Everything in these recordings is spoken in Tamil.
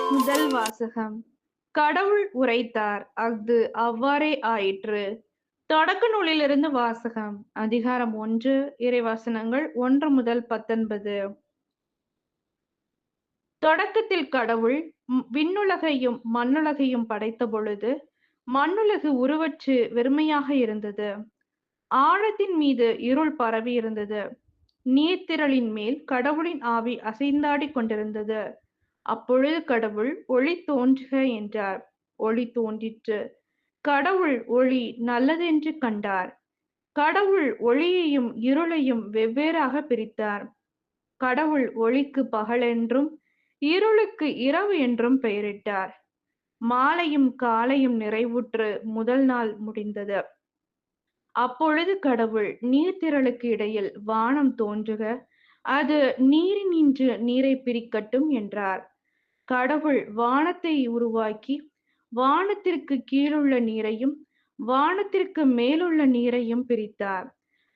முதல் வாசகம். கடவுள் உரைத்தார், அஃது அவ்வாறே ஆயிற்று. தொடக்க நூலிலிருந்து வாசகம். அதிகாரம் 1, இறைவசனங்கள் 1 முதல் 19. தொடக்கத்தில் கடவுள் விண்ணுலகையும் மண்ணுலகையும் படைத்த பொழுது, மண்ணுலகு உருவற்று வெறுமையாக இருந்தது. ஆழத்தின் மீது இருள் பரவி இருந்தது. நீர்த்திரளின் மேல் கடவுளின் ஆவி அசைந்தாடிக் கொண்டிருந்தது. அப்பொழுது கடவுள், ஒளி தோன்றுக என்றார். ஒளி தோன்றிற்று. கடவுள் ஒளி நல்லதென்று கண்டார். கடவுள் ஒளியையும் இருளையும் வெவ்வேறாக பிரித்தார். கடவுள் ஒளிக்கு பகலென்றும் இருளுக்கு இரவு என்றும் பெயரிட்டார். மாலையும் காலையும் நிறைவுற்று முதல் நாள் முடிந்தது. அப்பொழுது கடவுள், நீர்த்திரளுக்கு இடையில் வானம் தோன்றுக, அது நீரினின்று நீரைப் பிரிக்கட்டும் என்றார். கடவுள் வானத்தை உருவாக்கி, வானத்திற்கு கீழுள்ள நீரையும் வானத்திற்கு மேலுள்ள நீரையும் பிரித்தார்.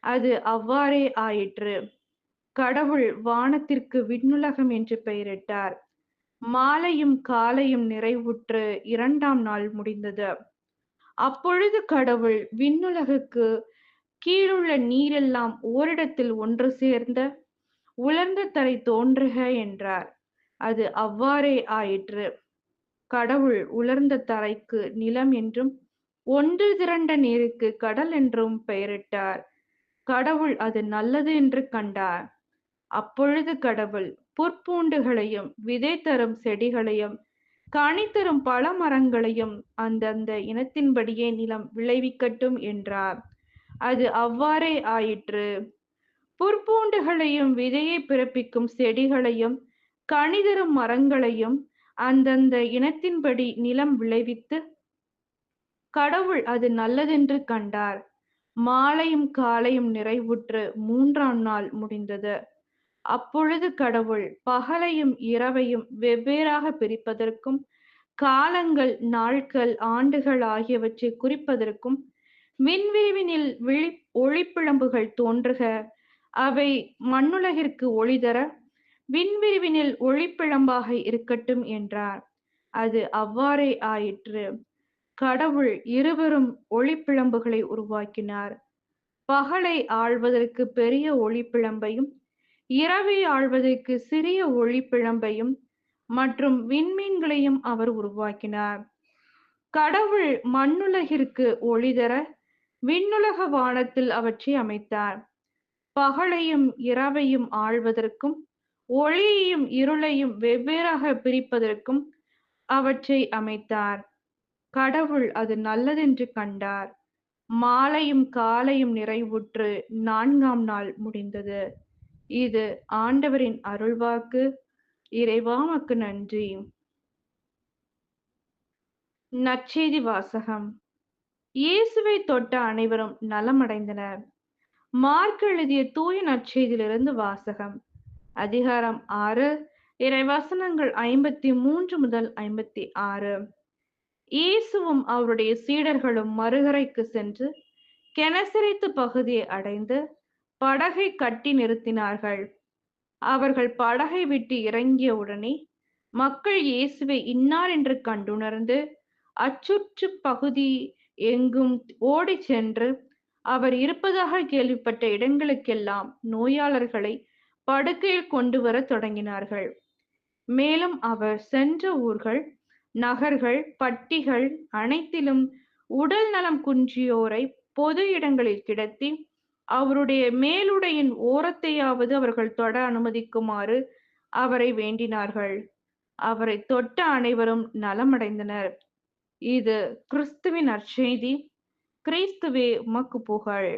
அது அவ்வாறே ஆயிற்று. கடவுள் வானத்திற்கு விண்ணுலகம் என்று பெயரிட்டார். மாலையும் காலையும் நிறைவுற்று 2ஆம் நாள் முடிந்தது. அப்பொழுது கடவுள், விண்ணுலகுக்கு கீழுள்ள நீரெல்லாம் ஓரிடத்தில் ஒன்று சேர்ந்த உலர்ந்த தரை தோன்றுக என்றார். அது அவ்வாறே ஆயிற்று. கடவுள் உலர்ந்த தரைக்கு நிலம் என்றும், ஒன்று திரண்ட நீருக்கு கடல் என்றும் பெயரிட்டார். கடவுள் அது நல்லது என்று கண்டார். அப்பொழுது கடவுள், புற்பூண்டுகளையும் விதை தரும் செடிகளையும் கனி தரும் பல மரங்களையும் அந்தந்த இனத்தின்படியே நிலம் விளைவிக்கட்டும் என்றார். அது அவ்வாறே ஆயிற்று. புற்பூண்டுகளையும் விதையை பிறப்பிக்கும் செடிகளையும் கனி தரும் மரங்களையும் அந்தந்த இனத்தின்படி நிலம் விளைவித்து, கடவுள் அது நல்லதென்று கண்டார். மாலையும் காலையும் நிறைவுற்று 3ஆம் நாள் முடிந்தது. அப்பொழுது கடவுள் பகலையும் இரவையும் வெவ்வேறாக பிரிப்பதற்கும், காலங்கள், நாட்கள், ஆண்டுகள் ஆகியவற்றை குறிப்பதற்கும், விண்வெளியினில் ஒளிப்பிழம்புகள் தோன்றுக, அவை மண்ணுலகிற்கு ஒளிதர, விண்வெளியினில் ஒளிப்பிழம்பாக இருக்கட்டும் என்றார். அது அவ்வாறே ஆயிற்று. கடவுள் இருவரும் ஒளிப்பிழம்புகளை உருவாக்கினார். பகலை ஆள்வதற்கு பெரிய ஒளிப்பிழம்பையும், இரவை ஆள்வதற்கு சிறிய ஒளிப்பிழம்பையும் மற்றும் விண்மீன்களையும் அவர் உருவாக்கினார். கடவுள் மண்ணுலகிற்கு ஒளிதர விண்ணுலக வானத்தில் அவற்றை அமைத்தார். பகலையும் இரவையும் ஆள்வதற்கும், ஒளியையும் இருளையும் வெவ்வேறாக பிரிப்பதற்கும் அவற்றை அமைத்தார். கடவுள் அது நல்லதென்று கண்டார். மாலையும் காலையும் நிறைவுற்று 4ஆம் நாள் முடிந்தது. இது ஆண்டவரின் அருள்வாக்கு. இறைவா உமக்கு நன்றி. நற்செய்தி வாசகம். இயேசுவை தொட்ட அனைவரும் நலமடைந்தனர். மார்க் எழுதிய தூய நற்செய்தியிலிருந்து வாசகம். அதிகாரம் 6, இறைவசனங்கள் 53 முதல் 56. இயேசுவும் அவருடைய சீடர்களும் மறுகரைக்கு சென்று கெனசரேத்து பகுதியை அடைந்து படகை கட்டி நிறுத்தினார்கள். அவர்கள் படகை விட்டு இறங்கிய உடனே மக்கள் இயேசுவை இன்னார் என்று கண்டுணர்ந்து அச்சுற்று பகுதி எங்கும் ஓடிச் சென்று அவர் இருப்பதாக கேள்விப்பட்ட இடங்களுக்கெல்லாம் நோயாளர்களை படுக்கையில் கொண்டு வர தொடங்கினார்கள். மேலும் அவர் சென்ற ஊர்கள், நகர்கள், பட்டிகள் அனைத்திலும் உடல் நலம் குன்றியோரை பொது இடங்களில் கிடத்தி, அவருடைய மேலுடையின் ஓரத்தையாவது அவர்கள் தொட அனுமதிக்குமாறு அவரை வேண்டினார்கள். அவரை தொட்ட அனைவரும் நலமடைந்தனர். இது கிறிஸ்துவின் நற்செய்தி. கிறிஸ்துவே உமக்கு புகழ்.